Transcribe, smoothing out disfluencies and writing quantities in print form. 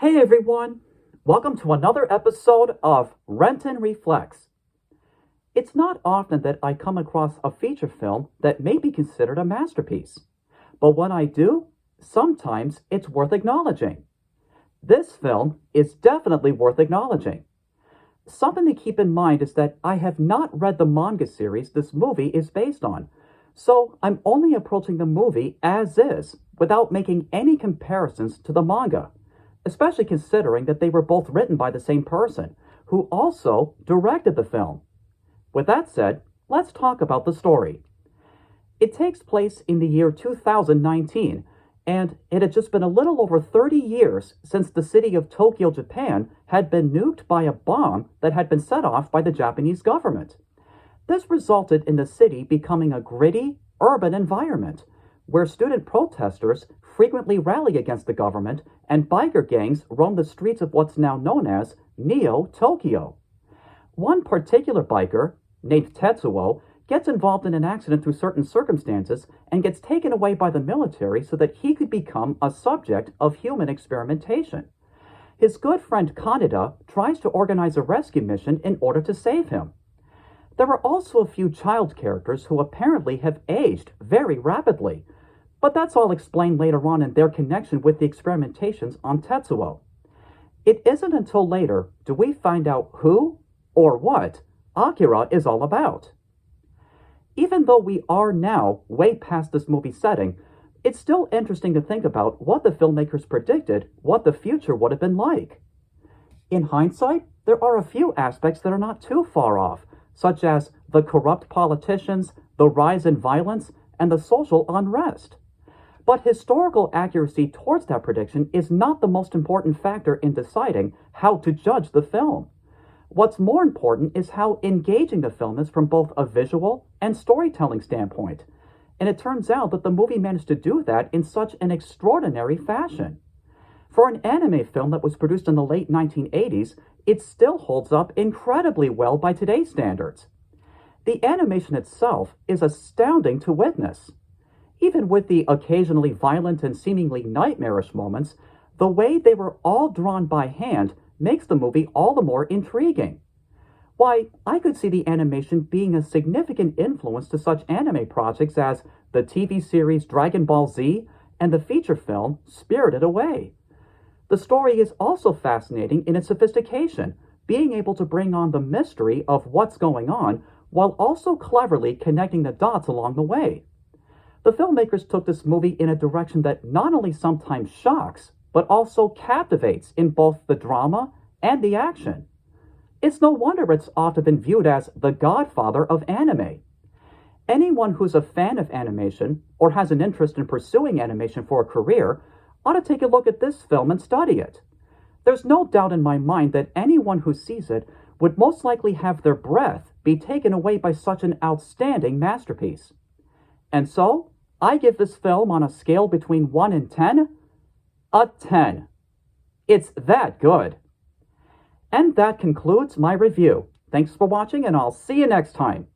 Hey everyone! Welcome to another episode of Renton Reflects. It's not often that I come across a feature film that may be considered a masterpiece, but when I do, sometimes it's worth acknowledging. This film is definitely worth acknowledging. Something to keep in mind is that I have not read the manga series this movie is based on, so I'm only approaching the movie as is without making any comparisons to the manga, especially considering that they were both written by the same person, who also directed the film. With that said, let's talk about the story. It takes place in the year 2019, and it had just been a little over 30 years since the city of Tokyo, Japan, had been nuked by a bomb that had been set off by the Japanese government. This resulted in the city becoming a gritty, urban environment, where student protesters frequently rally against the government and biker gangs roam the streets of what's now known as Neo Tokyo. One particular biker, named Tetsuo, gets involved in an accident through certain circumstances and gets taken away by the military so that he could become a subject of human experimentation. His good friend Kaneda tries to organize a rescue mission in order to save him. There are also a few child characters who apparently have aged very rapidly, but that's all explained later on in their connection with the experimentations on Tetsuo. It isn't until later do we find out who, or what, Akira is all about. Even though we are now way past this movie setting, it's still interesting to think about what the filmmakers predicted what the future would have been like. In hindsight, there are a few aspects that are not too far off, such as the corrupt politicians, the rise in violence, and the social unrest. But historical accuracy towards that prediction is not the most important factor in deciding how to judge the film. What's more important is how engaging the film is from both a visual and storytelling standpoint, and it turns out that the movie managed to do that in such an extraordinary fashion. For an anime film that was produced in the late 1980s, it still holds up incredibly well by today's standards. The animation itself is astounding to witness. Even with the occasionally violent and seemingly nightmarish moments, the way they were all drawn by hand makes the movie all the more intriguing. Why, I could see the animation being a significant influence to such anime projects as the TV series Dragon Ball Z and the feature film Spirited Away. The story is also fascinating in its sophistication, being able to bring on the mystery of what's going on while also cleverly connecting the dots along the way. The filmmakers took this movie in a direction that not only sometimes shocks, but also captivates in both the drama and the action. It's no wonder it's often been viewed as the Godfather of anime. Anyone who's a fan of animation or has an interest in pursuing animation for a career ought to take a look at this film and study it. There's no doubt in my mind that anyone who sees it would most likely have their breath be taken away by such an outstanding masterpiece. And so, I give this film on a scale between 1 and 10, a 10. It's that good. And that concludes my review. Thanks for watching, and I'll see you next time.